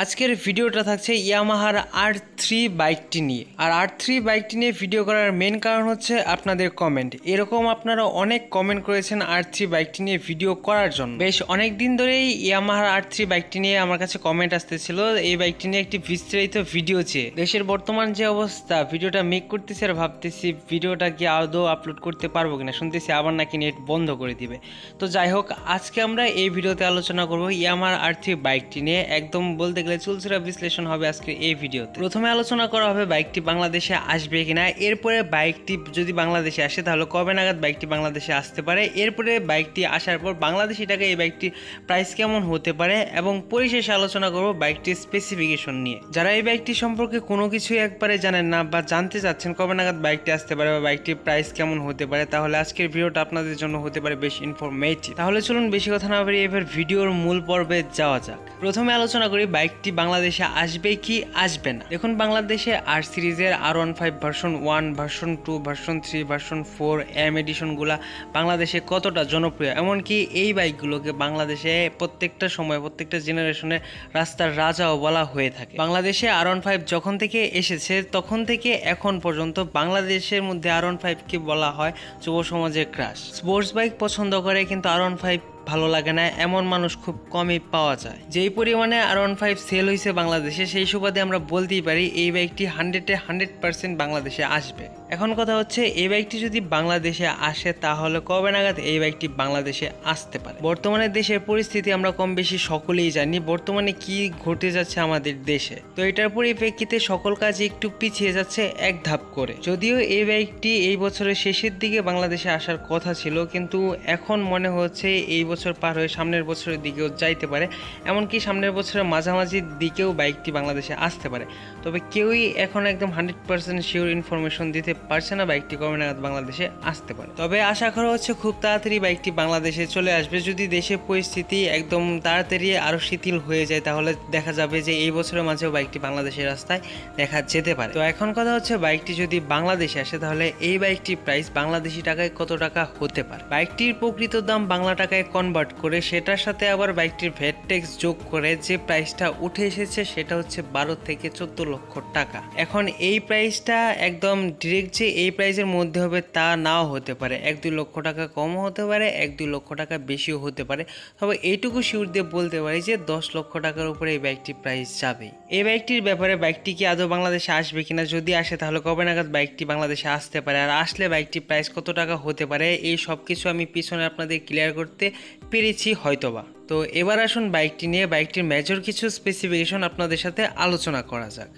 আজকের ভিডিওটা থাকছে ইয়ামাহার R3 বাইকটি নিয়ে। আর R3 বাইকটি নিয়ে ভিডিও করার মেন কারণ হচ্ছে আপনাদের কমেন্ট। এরকম আপনারা অনেক কমেন্ট করেছেন R3 বাইকটি নিয়ে ভিডিও করার জন্য। বেশ অনেক দিন ধরেই ইয়ামাহার R3 বাইকটি নিয়ে আমার কাছে কমেন্ট আসতেছিল এই বাইকটি নিয়ে একটি বিস্তারিত ভিডিও চেয়ে। দেশের বর্তমান যে অবস্থা, ভিডিওটা মেক করতেছি আর ভাবতেছি ভিডিওটা কি আদৌ আপলোড করতে পারবো কিনা। শুনতেছি আবার নাকি নেট বন্ধ করে দিবে। তো যাই হোক, আজকে আমরা এই ভিডিওতে আলোচনা করবো ইয়ামাহার R3 বাইকটি নিয়ে। একদম বলতে গেলে চুলচেরা বিশ্লেষণ হবে আজকে এই ভিডিওতে। প্রথমে আলোচনা করা হবে বাইকটি বাংলাদেশে আসবে কিনা, এরপরে বাইকটি যদি বাংলাদেশে আসে তাহলে কবে নাগাদ বাইকটি বাংলাদেশে আসতে পারে, এরপরে বাইকটি আসার পর বাংলাদেশি টাকায় এই বাইকটির প্রাইস কেমন হতে পারে, এবং পরিশেষে আলোচনা করব বাইকটির স্পেসিফিকেশন নিয়ে। যারা এই বাইকটি সম্পর্কে কোনো কিছুই একবারে জানেন না বা জানতে চাচ্ছেন কবে নাগাদ বাইকটি আসতে পারে বা বাইকটির প্রাইস কেমন হতে পারে, তাহলে আজকের ভিডিওটা আপনাদের জন্য হতে পারে বেশ ইনফরমেটিভ। তাহলে চলুন বেশি কথা না বলে এবার ভিডিওর মূল পর্বে যাওয়া যাক। প্রথমে আলোচনা করি বাইকটি বাংলাদেশে আসবে কি আসবে না। দেখুন, বাংলাদেশে আর সিরিজের R15 version 1, version 2, version 3, version 4 M এডিশনগুলা বাংলাদেশে কতটা জনপ্রিয়, এমনকি এই বাইকগুলোকে বাংলাদেশে প্রত্যেকটা সময় প্রত্যেকটা জেনারেশনে রাস্তার রাজাও বলা হয়ে থাকে। বাংলাদেশে R15 যখন থেকে এসেছে তখন থেকে এখন পর্যন্ত বাংলাদেশের মধ্যে R15 কে বলা হয় যুব সমাজের ক্রাশ। স্পোর্টস বাইক পছন্দ করে কিন্তু R15 ভালো লাগে না এমন মানুষ খুব কমই পাওয়া যায়। যেই পরিমাণে R15 সেল হয়েছে বাংলাদেশে, সেই সুবাদে আমরা বলতেই পারি এই বাইকটি 100% বাংলাদেশে আসবে। এখন কথা হচ্ছে এই বাইকটি যদি বাংলাদেশে আসে তাহলে কবে নাগাদ এই বাইকটি বাংলাদেশে আসতে পারে। বর্তমানে দেশের পরিস্থিতি আমরা কম বেশি সকলেই জানি, বর্তমানে কি ঘটে যাচ্ছে আমাদের দেশে। তো এটার পরিপ্রেক্ষিতে সকল কাজ একটু পিছিয়ে যাচ্ছে এক ধাপ করে। যদিও এই বাইকটি এই বছরের শেষের দিকে বাংলাদেশে আসার কথা ছিল, কিন্তু এখন মনে হচ্ছে এই বছর পার হয়ে সামনের বছরের দিকেও যাইতে পারে, এমনকি সামনের বছরের মাঝামাঝির দিকেও বাইকটি বাংলাদেশে আসতে পারে। তবে কেউই এখন একদম 100% শিওর ইনফরমেশন দিতে পারছে না বাইকটি কবে নাগাদ বাংলাদেশে আসতে পারে। তবে আশা করা হচ্ছে খুব তাড়াতাড়ি বাইকটি বাংলাদেশে চলে আসবে। যদি দেশের পরিস্থিতি একদম তাড়াতাড়ি আরও শিথিল হয়ে যায় তাহলে দেখা যাবে যে এই বছরের মাঝেও বাইকটি বাংলাদেশের রাস্তায় দেখা যেতে পারে। তো এখন কথা হচ্ছে বাইকটি যদি বাংলাদেশে আসে তাহলে এই বাইকটির প্রাইস বাংলাদেশি টাকায় কত টাকা হতে পারে। বাইকটির প্রকৃত দাম বাংলা টাকায় কনভার্ট করে সেটার সাথে আবার বাইকটির ভ্যাট ট্যাক্স যোগ করে যে প্রাইসটা উঠে এসেছে সেটা হচ্ছে 12 থেকে 14 লক্ষ টাকা। এখন এই প্রাইসটা একদম ডিরেক্ট যে এই প্রাইসের মধ্যে হবে তা নাও হতে পারে, 1-2 লক্ষ টাকা কমও হতে পারে, 1-2 লক্ষ টাকা বেশিও হতে পারে। তবে এইটুকু শিওর দিয়ে বলতে পারি যে 10 লক্ষ টাকার উপরে এই বাইকটির প্রাইস যাবে। এই বাইকটির ব্যাপারে বাইকটি কি আদৌ বাংলাদেশে আসবে কিনা, যদি আসে তাহলে কবে নাগাদ বাইকটি বাংলাদেশে আসতে পারে, আর আসলে বাইকটির প্রাইস কত টাকা হতে পারে, এই সব কিছু আমি পিছনে আপনাদের ক্লিয়ার করতে পেরেছি হয়তোবা। তো এবার আসুন বাইকটি নিয়ে বাইকটির মেজর কিছু স্পেসিফিকেশন আপনাদের সাথে আলোচনা করা যাক।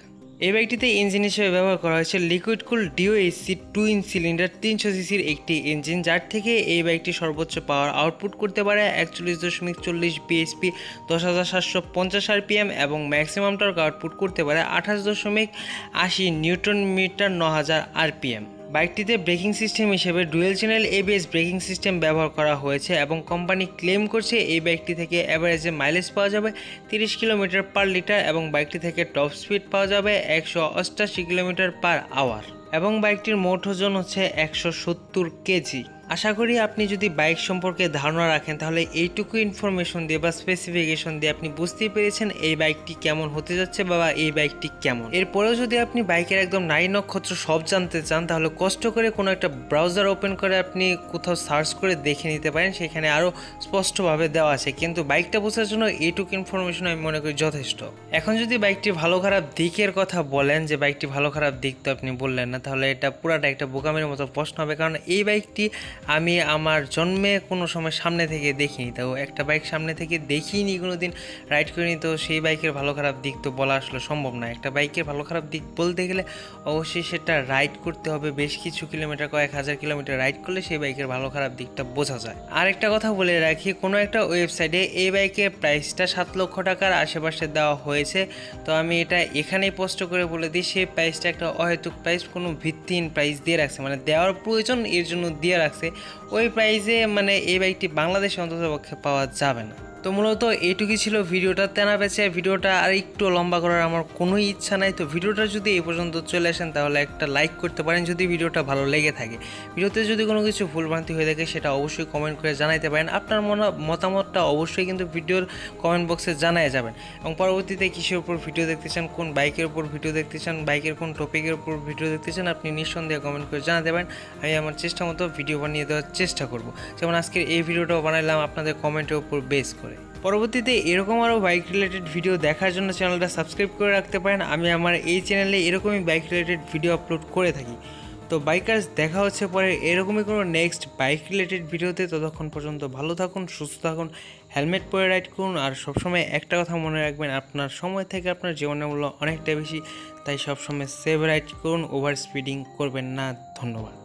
এই বাইকটিতে ইঞ্জিন হিসেবে ব্যবহার করা হয়েছে লিকুইড কুল DOHC 2 সিলিন্ডার 300 সিসির একটি ইঞ্জিন, যার থেকে এই বাইকটি সর্বোচ্চ পাওয়ার আউটপুট করতে পারে 41.40 bhp 10,750 rpm এবং ম্যাক্সিমাম টর্ক আউটপুট করতে পারে 28.80 নিউটন মিটার 9000 rpm। বাইকটিতে ব্রেকিং সিস্টেম হিসেবে dual channel ABS braking system ব্যবহার করা হয়েছে এবং কোম্পানি ক্লেম করছে এই বাইকটি থেকে অ্যাভারেজে মাইলেজ পাওয়া যাবে 30 কিলোমিটার পার লিটার এবং বাইকটি থেকে টপ স্পিড পাওয়া যাবে 188 কিলোমিটার পার আওয়ার এবং বাইকটির মোট ওজন হচ্ছে 170 কেজি। আশা করি আপনি যদি বাইক সম্পর্কে ধারণা রাখেন তাহলে এইটুকু ইনফরমেশন দিয়ে বা স্পেসিফিকেশন দিয়ে আপনি বুঝতেই পেরেছেন এই বাইকটি কেমন হতে যাচ্ছে বা এই বাইকটি কেমন। এরপরেও যদি আপনি বাইকের একদম নারী নক্ষত্র সব জানতে চান তাহলে কষ্ট করে কোনো একটা ব্রাউজার ওপেন করে আপনি কোথাও সার্চ করে দেখে নিতে পারেন, সেখানে আরও স্পষ্টভাবে দেওয়া আছে। কিন্তু বাইকটা বোঝার জন্য এইটুকু ইনফরমেশন আমি মনে করি যথেষ্ট। এখন যদি বাইকটির ভালো খারাপ দিকের কথা বলেন, যে বাইকটি ভালো খারাপ দিক তো আপনি বললেন না, তাহলে এটা পুরাটা একটা বোকামির মতো প্রশ্ন হবে, কারণ এই বাইকটি আমি আমার জন্মে কোনো সময় সামনে থেকে দেখিনি। তো একটা বাইক সামনে থেকে দেখিনি, কোনো দিন রাইড করিনি, তো সেই বাইকের ভালো খারাপ দিক তো বলা আসলে সম্ভব না। একটা বাইকের ভালো খারাপ দিক বলতে গেলে অবশ্যই সেটা রাইড করতে হবে, বেশ কিছু কিলোমিটার, কয়েক হাজার কিলোমিটার রাইড করলে সেই বাইকের ভালো খারাপ দিকটা বোঝা যায়। আর একটা কথা বলে রাখি, কোনো একটা ওয়েবসাইটে এই বাইকের প্রাইসটা 7 লক্ষ টাকার আশেপাশে দেওয়া হয়েছে। তো আমি এটা এখানেই স্পষ্ট করে বলে দিই, সেই প্রাইসটা একটা অহেতুক প্রাইস, কোনো ভিত্তিহীন প্রাইস দিয়ে রাখছে, মানে দেওয়ার প্রয়োজন এর জন্য দিয়ে রাখছে। ওই প্রাইসে মানে এই বাইকটি বাংলাদেশে অন্ততপক্ষে পাওয়া যাবে না। তো মূলত এইটুকুই ছিল ভিডিওটা। তেনা পেছে ভিডিওটা আর একটু লম্বা করার আমার কোনো ইচ্ছা নাই। তো ভিডিওটা যদি এই পর্যন্ত চলে আসেন তাহলে একটা লাইক করতে পারেন যদি ভিডিওটা ভালো লেগে থাকে। ভিডিওতে যদি কোনো কিছু ভুলভ্রান্তি হয়ে থাকে সেটা অবশ্যই কমেন্ট করে জানাইতে পারেন। আপনার মতামতটা অবশ্যই কিন্তু ভিডিওর কমেন্ট বক্সে জানাই যাবেন। এবং পরবর্তীতে কিসের উপর ভিডিও দেখতে চান, কোন বাইকের উপর ভিডিও দেখতে চান, বাইকের কোন টপিকের উপর ভিডিও দেখতে চান, আপনি নিঃসন্দেহে কমেন্ট করে জানাতে পারেন। আমি আমার চেষ্টা মতো ভিডিও বানিয়ে দেওয়ার চেষ্টা করব। যেমন আজকের এই ভিডিওটাও বানাইলাম আপনাদের কমেন্টের উপর বেস করে। পরবর্তীতে এরকম আরও বাইক রিলেটেড ভিডিও দেখার জন্য চ্যানেলটা সাবস্ক্রাইব করে রাখতে পারেন। আমি আমার এই চ্যানেলে এরকমই বাইক রিলেটেড ভিডিও আপলোড করে থাকি। তো বাইকার্স, দেখা হচ্ছে পরে এরকমই কোনো নেক্সট বাইক রিলেটেড ভিডিওতে। ততক্ষণ পর্যন্ত ভালো থাকুন, সুস্থ থাকুন, হেলমেট পরে রাইড করুন। আর সবসময় একটা কথা মনে রাখবেন, আপনার সময় থেকে আপনার জীবনের মূল্য অনেকটা বেশি, তাই সবসময় সেভ রাইড করুন, ওভার স্পিডিং করবেন না। ধন্যবাদ।